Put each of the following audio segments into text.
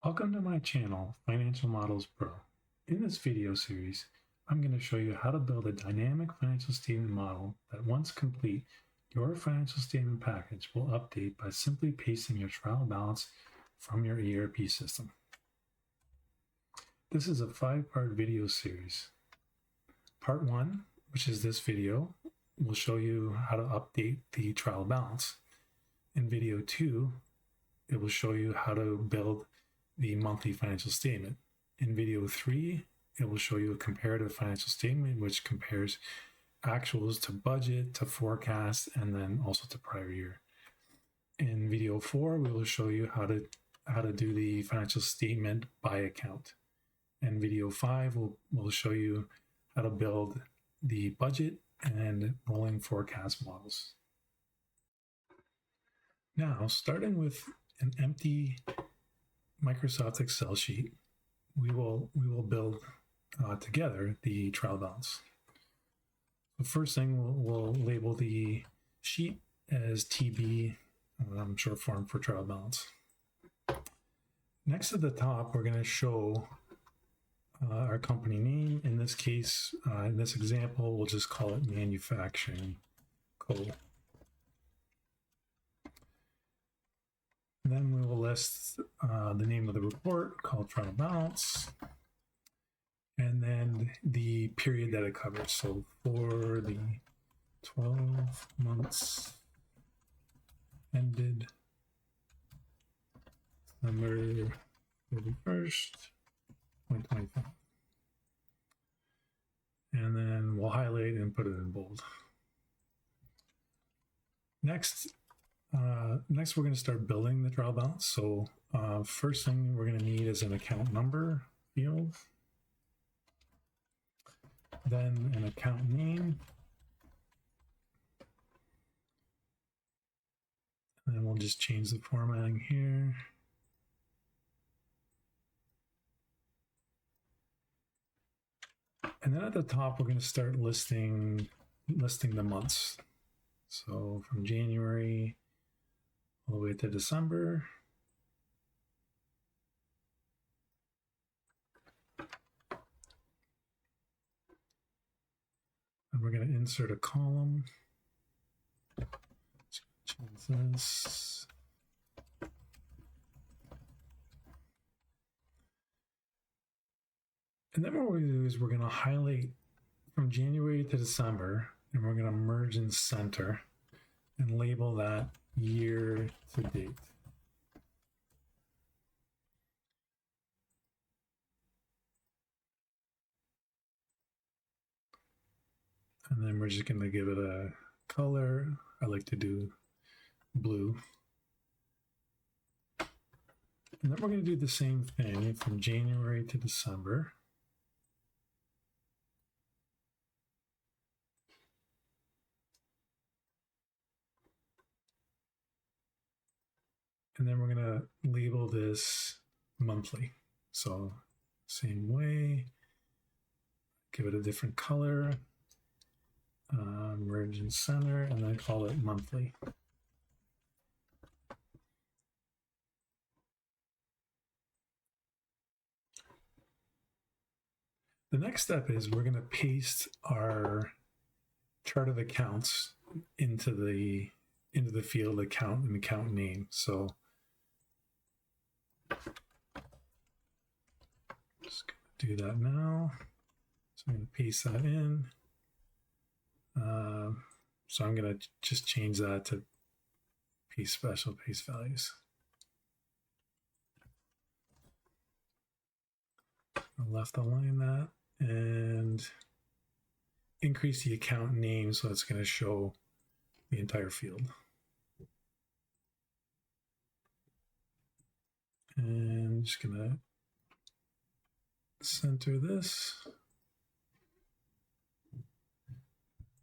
Welcome to my channel, Financial Models Pro. In this video series, I'm going to show you how to build a dynamic financial statement model that once complete, your financial statement package will update by simply pasting your trial balance from your ERP system. This is a 5-part video series. Part 1, which is this video, will show you how to update the trial balance. In video 2, it will show you how to build the monthly financial statement. In video 3, it will show you a comparative financial statement, which compares actuals to budget, to forecast, and then also to prior year. In video 4, we will show you how to do the financial statement by account. And video 5 will show you how to build the budget and rolling forecast models. Now, starting with an empty Microsoft Excel sheet, we will build together the trial balance. The first thing, we'll label the sheet as TB, short form for trial balance. Next at the top, we're going to show our company name. In this case, in this example, we'll just call it Manufacturing Co. Then we will list the name of the report called trial balance, and then the period that it covers. So for the 12 months ended December 31st, 2025. And then we'll highlight and put it in bold. Next, we're going to start building the trial balance. So first thing we're going to need is an account number field, then an account name, and then we'll just change the formatting here. And then at the top, we're going to start listing the months. So from January all the way to December. And we're going to insert a column. Let's change this. And then what we're going to do is we're going to highlight from January to December, and we're going to merge and center and label that year to date. And then we're just going to give it a color. I like to do blue. And then we're going to do the same thing from January to December. And then we're going to label this monthly. So same way, give it a different color, merge and center, and then call it monthly. The next step is we're going to paste our chart of accounts into the field account and account name. So just going to do that now. So I'm going to paste that in. So I'm going to just change that to paste special, paste values. I'll left align that and increase the account name so it's going to show the entire field. And I'm just going to center this.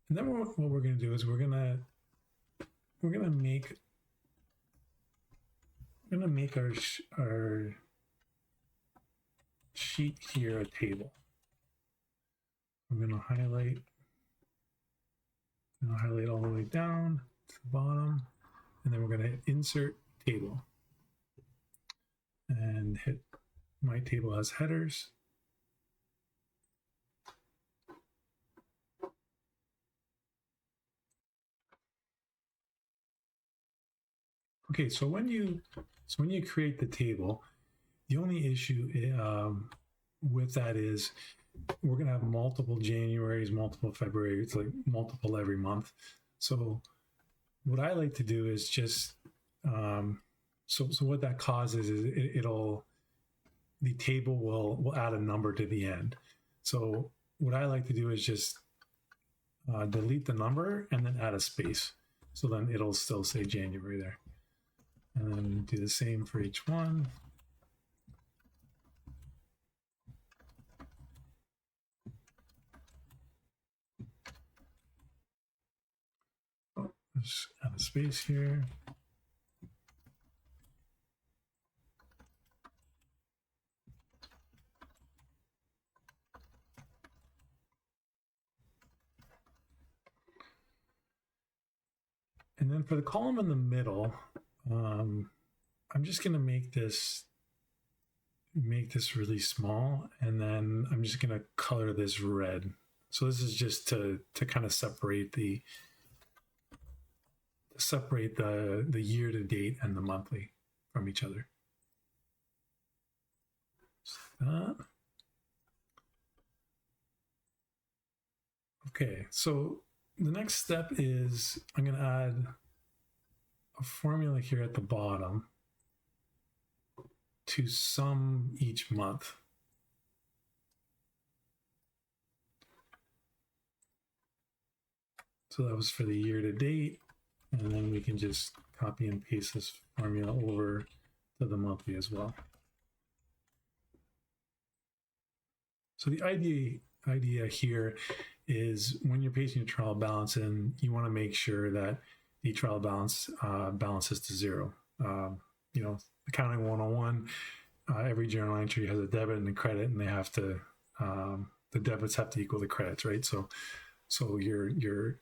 And then what we're going to do is we're going to make our sheet here a table. I'm going to highlight all the way down to the bottom, and then we're going to insert table and hit My table has headers. Okay, so when you create the table, the only issue with that is we're going to have multiple Januaries, multiple Februarys, like multiple every month. So what I like to do is just so what that causes is the table will add a number to the end. So what I like to do is just delete the number and then add a space. So then it'll still say January there. And then do the same for each one. Oh, just add a space here. And then for the column in the middle, I'm just going to make this really small, and then I'm just going to color this red. So this is just to kind of separate the year to date and the monthly from each other. Okay, so the next step is I'm going to add a formula here at the bottom to sum each month. So that was for the year to date, and then we can just copy and paste this formula over to the monthly as well. So the idea here is when you're pasting your trial balance in, you want to make sure that the trial balance balances to zero. Accounting 101, every journal entry has a debit and a credit, and they have to the debits have to equal the credits, right? So your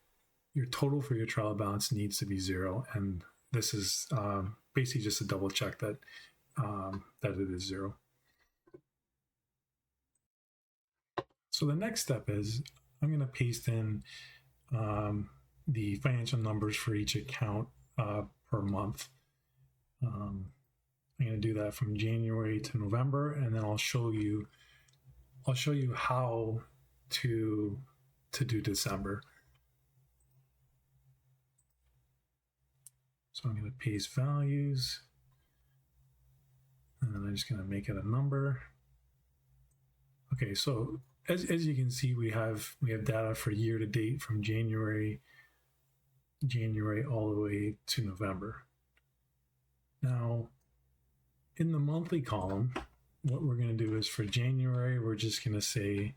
total for your trial balance needs to be zero, and this is basically just a double check that that it is zero. So the next step is I'm going to paste in the financial numbers for each account per month. I'm going to do that from January to November, and then I'll show you how to do December. So I'm going to paste values, and then I'm just going to make it a number. Okay, so as you can see, we have data for year to date from January all the way to November. Now, in the monthly column, what we're going to do is for January, we're just going to say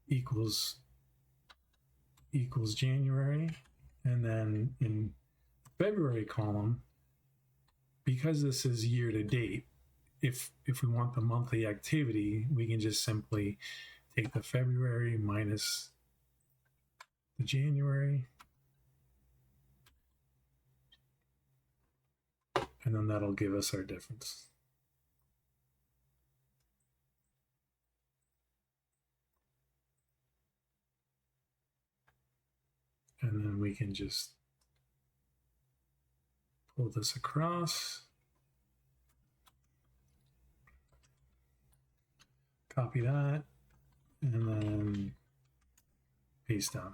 equals January, and then in February column, because this is year to date, if we want the monthly activity, we can just simply take the February minus the January, and then that'll give us our difference. And then we can just pull this across, copy that, and then paste down.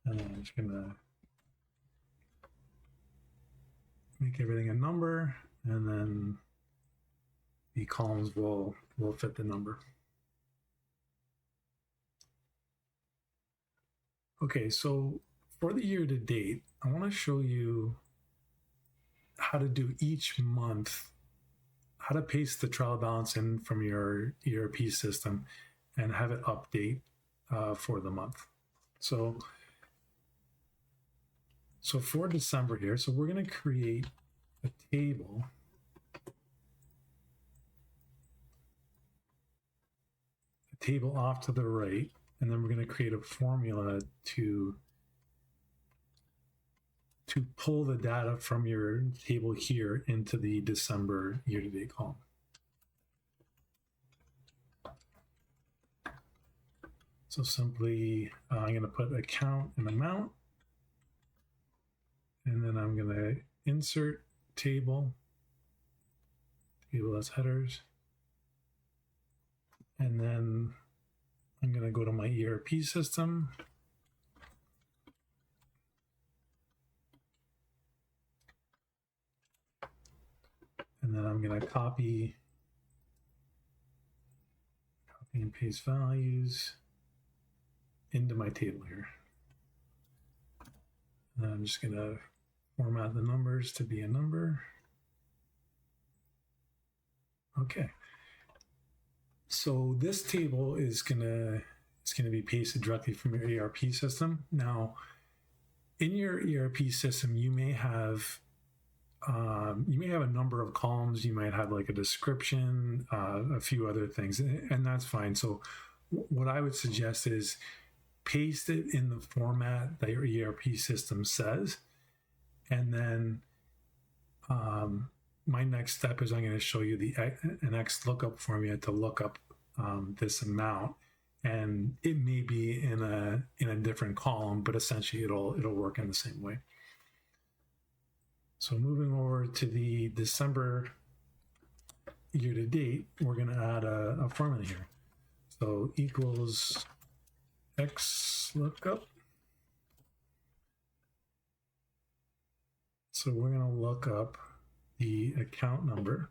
And I'm just gonna make everything a number, and then the columns will fit the number. Okay, so for the year to date, I want to show you how to do each month, how to paste the trial balance in from your ERP system and have it update for the month. So for December here, so we're going to create a table. A table off to the right, and then we're going to create a formula to to pull the data from your table here into the December year-to-date column. So simply, I'm going to put account and amount, and then I'm going to insert table as headers, and then I'm going to go to my ERP system. And then I'm going to copy and paste values into my table here. And I'm just going to format the numbers to be a number. Okay. So this table is going to be pasted directly from your ERP system. Now, in your ERP system, you may have a number of columns. You might have like a description, a few other things, and that's fine. So what I would suggest is paste it in the format that your ERP system says. And then my next step is I'm going to show you an XLOOKUP formula to look up this amount. And it may be in a different column, but essentially it'll work in the same way. So moving over to the December year-to-date, we're going to add a formula here. So equals XLOOKUP. So we're going to look up the account number.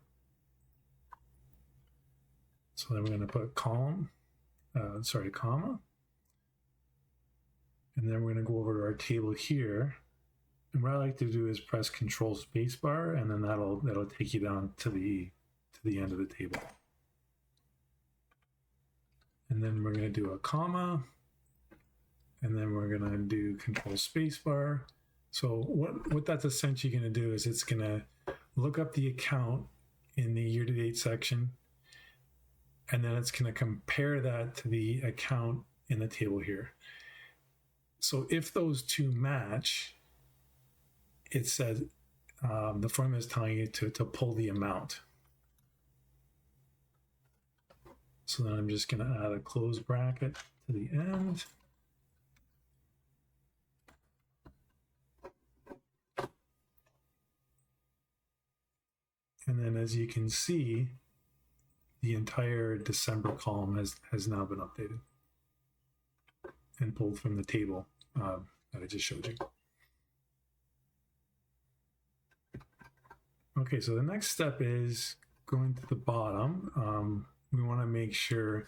So then we're going to put comma. And then we're going to go over to our table here. And what I like to do is press Control Spacebar, and then that'll take you down to the end of the table. And then we're going to do a comma, and then we're going to do Control Spacebar. So what that's essentially going to do is it's going to look up the account in the year-to-date section, and then it's going to compare that to the account in the table here. So if those two match, it says the formula is telling you to pull the amount. So then I'm just going to add a close bracket to the end. And then as you can see, the entire December column has now been updated and pulled from the table that I just showed you. Okay, so the next step is going to the bottom. We want to make sure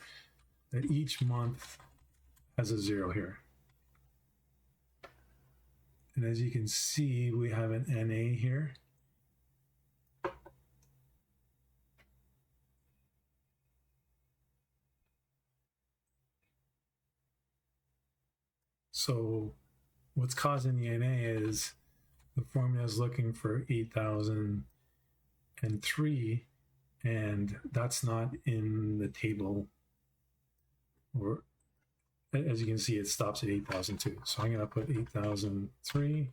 that each month has a 0 here. And as you can see, we have an NA here. So what's causing the NA is the formula is looking for 8,003, and that's not in the table, or as you can see, it stops at 8,002. So I'm going to put 8,003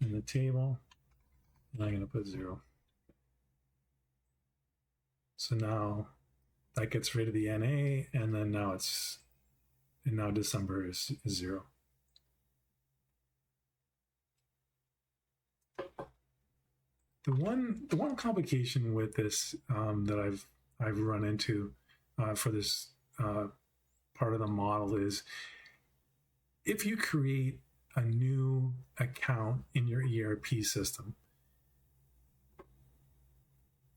in the table, and I'm going to put 0. So now that gets rid of the NA, and then now December is 0. The one complication with this that I've run into for this part of the model is if you create a new account in your ERP system,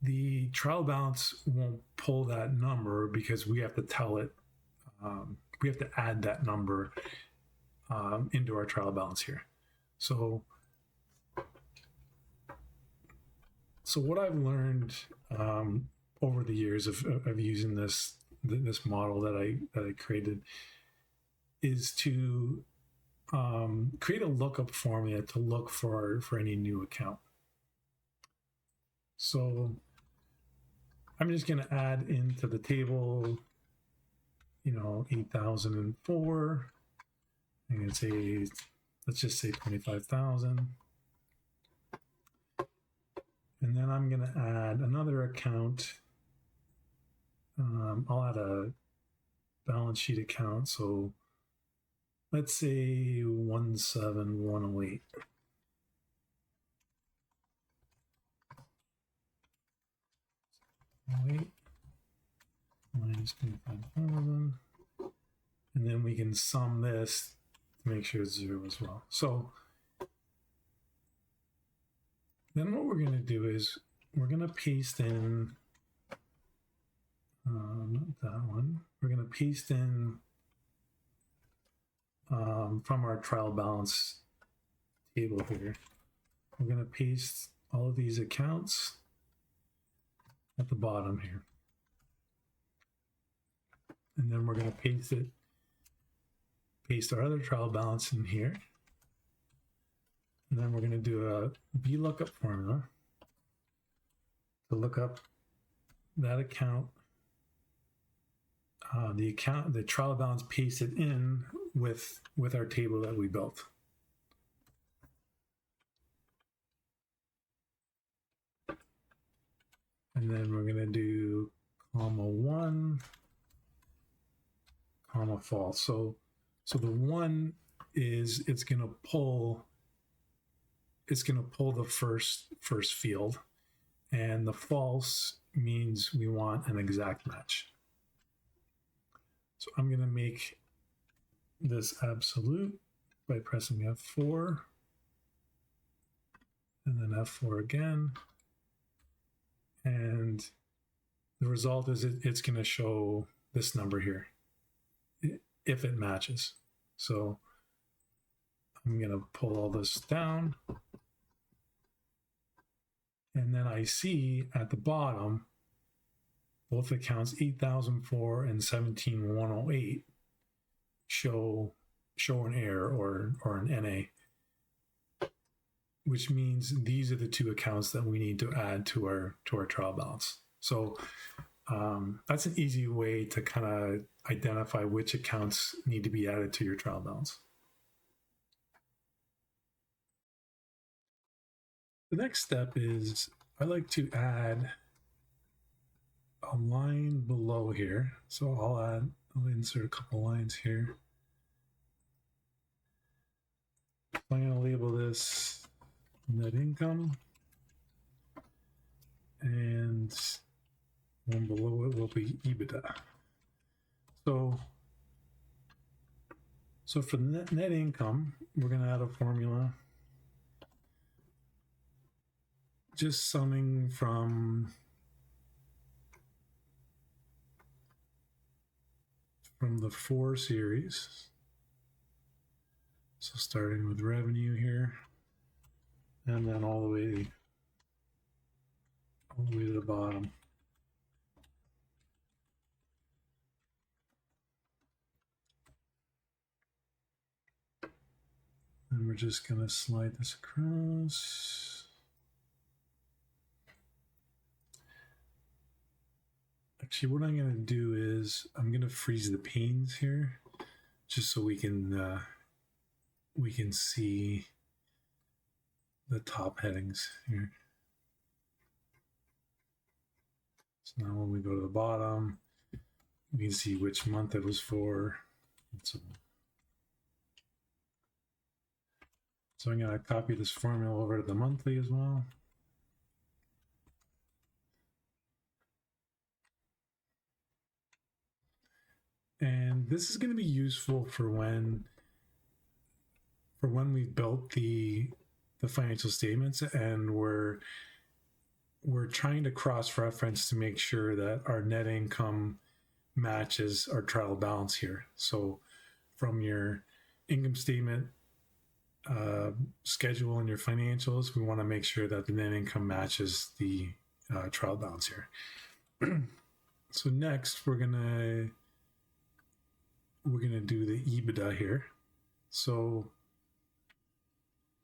the trial balance won't pull that number because we have to tell it, we have to add that number into our trial balance here. So what I've learned over the years of using this model that I created is to create a lookup formula to look for any new account. So I'm just going to add into the table, 8,004. I'm going to say, let's just say 25,000. And then I'm going to add another account. I'll add a balance sheet account. So let's say 17108. Minus 25,000. And then we can sum this to make sure it's 0 as well. So then what we're going to do is we're going to paste in, not that one, we're going to paste in from our trial balance table here. We're going to paste all of these accounts at the bottom here. And then we're going to paste our other trial balance in here. And then we're going to do a VLOOKUP formula to look up that account, the trial balance pasted in with our table that we built. And then we're going to do comma 1, comma false. So the 1 is it's going to pull the first field, and the false means we want an exact match. So I'm going to make this absolute by pressing F4 and then F4 again. And the result is it's going to show this number here if it matches. So I'm going to pull all this down. And then I see at the bottom, both accounts 8004 and 17108 show an error or an NA, which means these are the two accounts that we need to add to our trial balance. So that's an easy way to kind of identify which accounts need to be added to your trial balance. The next step is I like to add a line below here. So I'll insert a couple lines here. I'm going to label this net income, and one below it will be EBITDA. So for the net income, we're going to add a formula just summing from the 4 series. So starting with revenue here, and then all the way to the bottom. And we're just going to slide this across. Actually, what I'm going to do is I'm going to freeze the panes here, just so we can see the top headings here. So now when we go to the bottom, we can see which month it was for. So I'm going to copy this formula over to the monthly as well. And this is going to be useful for when we've built the financial statements and we're trying to cross-reference to make sure that our net income matches our trial balance here. So from your income statement schedule and your financials, we want to make sure that the net income matches the trial balance here. So next we're gonna do the EBITDA here. So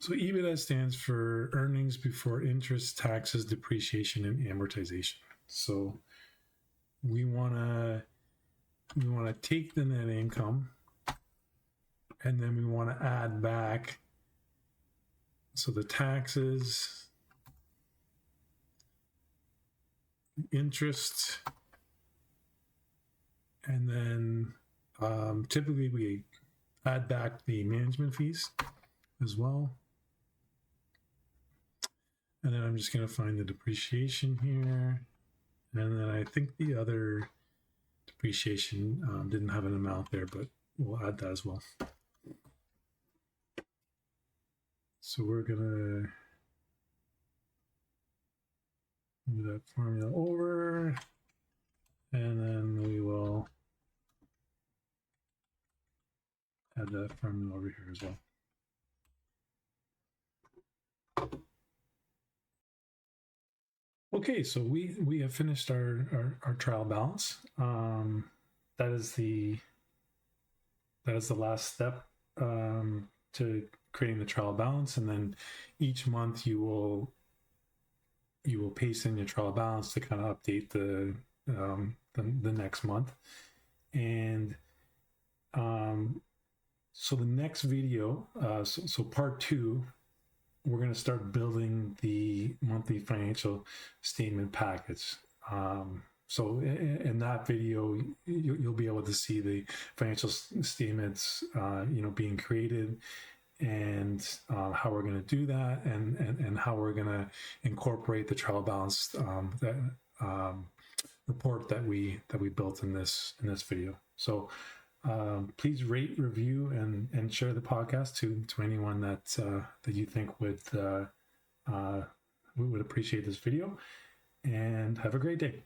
EBITDA stands for earnings before interest, taxes, depreciation, and amortization. So we want to take the net income, and then we want to add back, so the taxes interest, and then typically we add back the management fees as well. And then I'm just going to find the depreciation here. And then I think the other depreciation didn't have an amount there, but we'll add that as well. So we're going to move that formula over, and then we will add that formula over here as well. Okay, so we have finished our trial balance. That is the last step to creating the trial balance, and then each month you will paste in your trial balance to kind of update the next month. And so the next video, so part 2, we're going to start building the monthly financial statement package. So in that video, you'll be able to see the financial statements, being created, and how we're going to do that, and how we're going to incorporate the trial balance report that we built in this video. So please rate, review, and share the podcast to anyone that you think would appreciate this video, and have a great day.